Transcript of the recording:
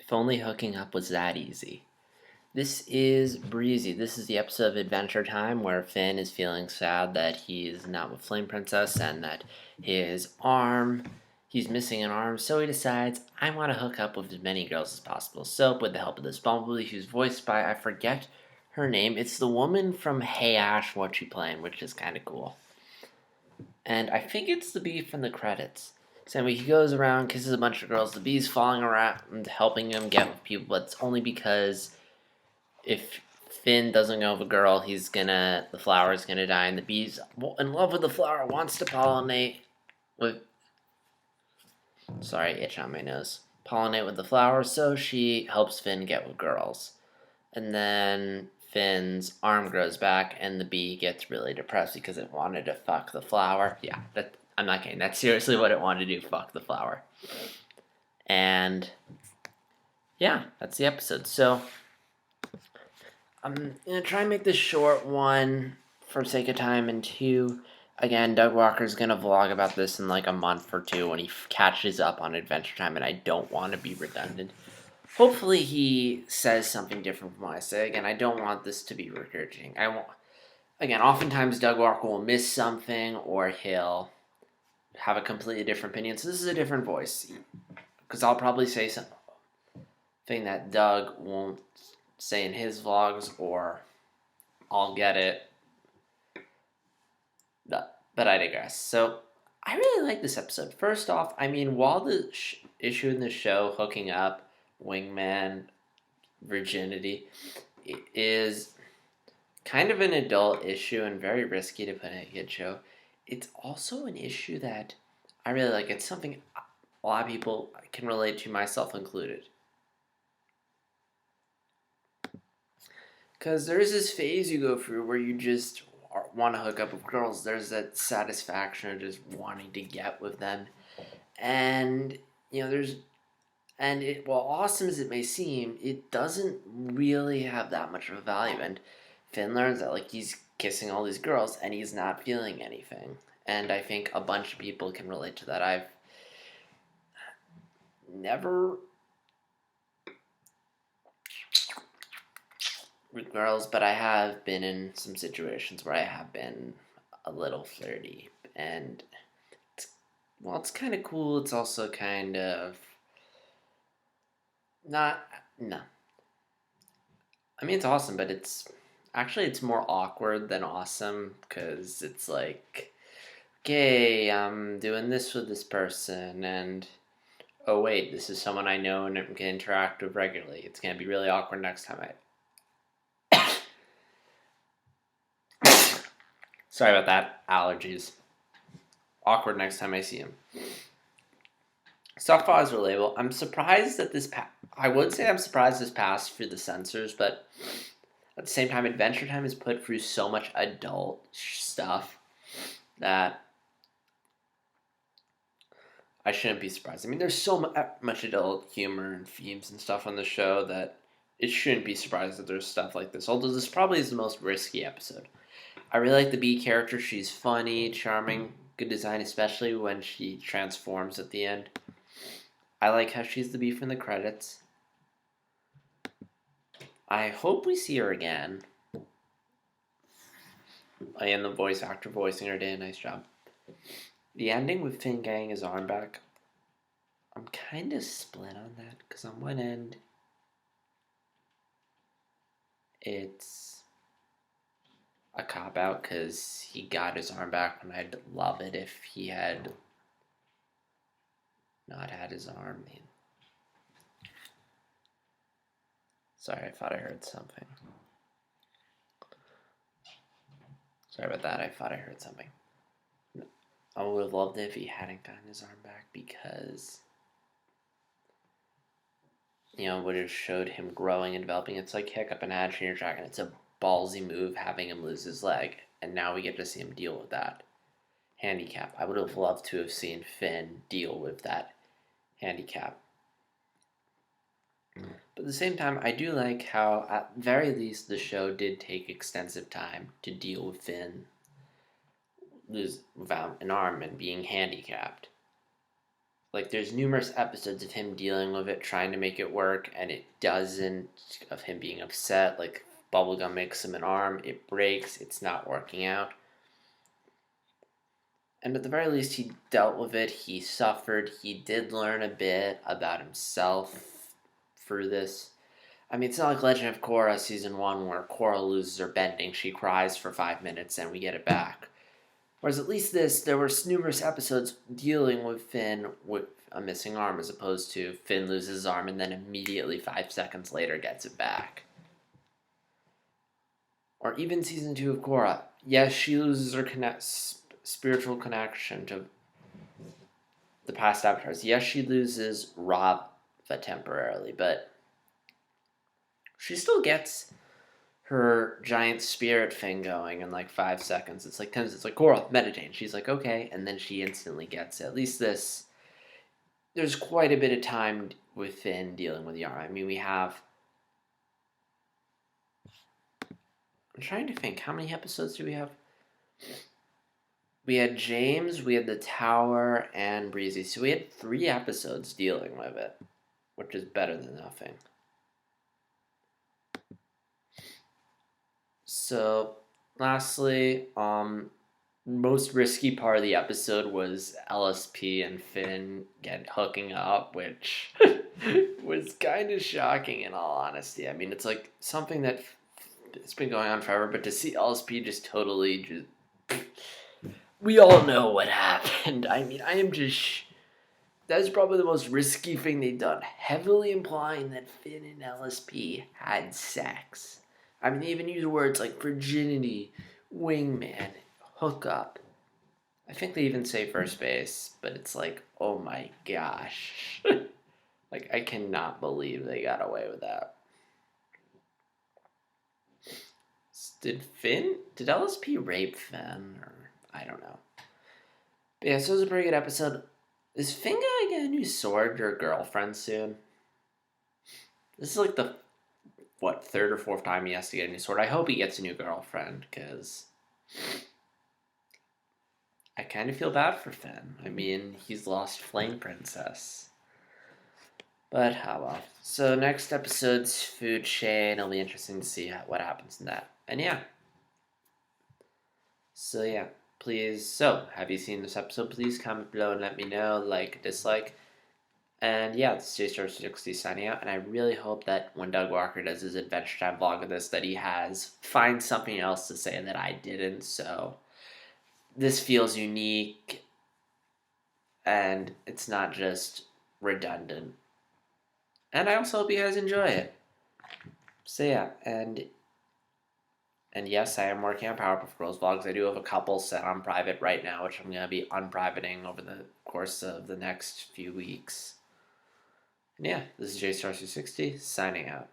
If only hooking up was that easy. This is Breezy. This is the episode of Adventure Time where Finn is feeling sad that he is not with Flame Princess and that he's missing an arm, so he decides, I want to hook up with as many girls as possible. So, with the help of this Bumblebee, who's voiced by, I forget her name, it's the woman from Hey Ash, What You Playing, which is kind of cool. And I think it's the bee from the credits. So anyway, he goes around, kisses a bunch of girls. The bee's falling around, helping him get with people, but it's only because if Finn doesn't go with a girl, the flower's gonna die, and the bee's in love with the flower, wants to pollinate with. Sorry, itch on my nose. Pollinate with the flower, so she helps Finn get with girls. And then Finn's arm grows back, and the bee gets really depressed because it wanted to fuck the flower. Yeah, I'm not kidding. That's seriously what it wanted to do, fuck the flower. And yeah, that's the episode. So I'm going to try and make this short, one, for sake of time, and two, again, Doug Walker's going to vlog about this in like a month or two when he catches up on Adventure Time, and I don't want to be redundant. Hopefully he says something different from what I say. Again, I don't want this to be regurgitating. Oftentimes Doug Walker will miss something or he'll have a completely different opinion. So this is a different voice. Because I'll probably say something that Doug won't say in his vlogs, or I'll get it. But I digress. So I really like this episode. First off, while the issue in the show, hooking up, wingman, virginity, is kind of an adult issue and very risky to put in a kid show, it's also an issue that I really like. It's something a lot of people can relate to, myself included. Because there's this phase you go through where you just want to hook up with girls. There's that satisfaction of just wanting to get with them. And, while awesome as it may seem, it doesn't really have that much of a value. And Finn learns that, he's kissing all these girls and he's not feeling anything. And I think a bunch of people can relate to that. I've never with girls, but I have been in some situations where I have been a little flirty. And, it's kind of cool. It's also kind of not, no. It's awesome, but it's more awkward than awesome, because it's like, okay, I'm doing this with this person, and oh wait, this is someone I know and can interact with regularly. It's going to be really awkward next time Sorry about that. Allergies. Awkward next time I see him. Stuff is relatable. I'm surprised that I would say I'm surprised this passed through the censors, but at the same time, Adventure Time is put through so much adult stuff that I shouldn't be surprised. There's so much adult humor and themes and stuff on the show that it shouldn't be surprised that there's stuff like this. Although this probably is the most risky episode. I really like the Bee character. She's funny, charming, good design, especially when she transforms at the end. I like how she's the Bee from the credits. I hope we see her again. I am the voice actor voicing her, did a nice job. The ending with Finn getting his arm back, I'm kind of split on that, because on one end, it's a cop-out because he got his arm back, and I'd love it if he had not had his arm. Sorry, I thought I heard something. Sorry about that, I thought I heard something. I would have loved it if he hadn't gotten his arm back, because it would have showed him growing and developing. It's like Hiccup and Hatch in your Dragon. It's a ballsy move having him lose his leg, and now we get to see him deal with that handicap. I would have loved to have seen Finn deal with that handicap. But at the same time, I do like how, at very least, the show did take extensive time to deal with Finn without an arm and being handicapped. like there's numerous episodes of him dealing with it, trying to make it work, and it doesn't. Of him being upset, like bubblegum makes him an arm, it breaks, it's not working out. And at the very least, he dealt with it. He suffered. He did learn a bit about himself through this. I mean, it's not like Legend of Korra season 1 where Korra loses her bending, she cries for 5 minutes, and we get it back. Whereas at least this, there were numerous episodes dealing with Finn with a missing arm, as opposed to Finn loses his arm and then immediately 5 seconds later gets it back. Or even season 2 of Korra. Yes, she loses her spiritual connection to the past avatars. Yes, she loses Rava temporarily, but she still gets her giant spirit thing going in like 5 seconds. It's like 10 It's like, Korra, meditate. She's like, okay, and then she instantly gets it. At least this, there's quite a bit of time within dealing with the arm. I mean, I'm trying to think, how many episodes do we have? We had James, we had the Tower, and Breezy. So we had 3 episodes dealing with it, which is better than nothing. So, lastly, most risky part of the episode was LSP and Finn hooking up, which was kind of shocking in all honesty. I mean, it's like something that it's been going on forever, but to see LSP just totally just... We all know what happened. I mean, I am just... That's probably the most risky thing they've done. Heavily implying that Finn and LSP had sex. I mean, they even use words like virginity, wingman, hookup. I think they even say first base, but it's like, oh my gosh. Like, I cannot believe they got away with that. Did LSP rape Finn? Or, I don't know. But yeah, so it was a pretty good episode. Is Finn gonna get a new sword or girlfriend soon? This is like the, third or fourth time he has to get a new sword. I hope he gets a new girlfriend, because I kind of feel bad for Finn. I mean, he's lost Flame Princess. But how well. So next episode's food chain. It'll be interesting to see what happens in that. And yeah. So yeah. Please, have you seen this episode? Please comment below and let me know, like, dislike. And yeah, this is JStar60 signing out, and I really hope that when Doug Walker does his Adventure Time vlog of this, that he finds something else to say that I didn't, so this feels unique, and it's not just redundant. And I also hope you guys enjoy it. So yeah, and yes, I am working on Powerpuff Girls vlogs. I do have a couple set on private right now, which I'm going to be unprivating over the course of the next few weeks. And yeah, this is JStar260 signing out.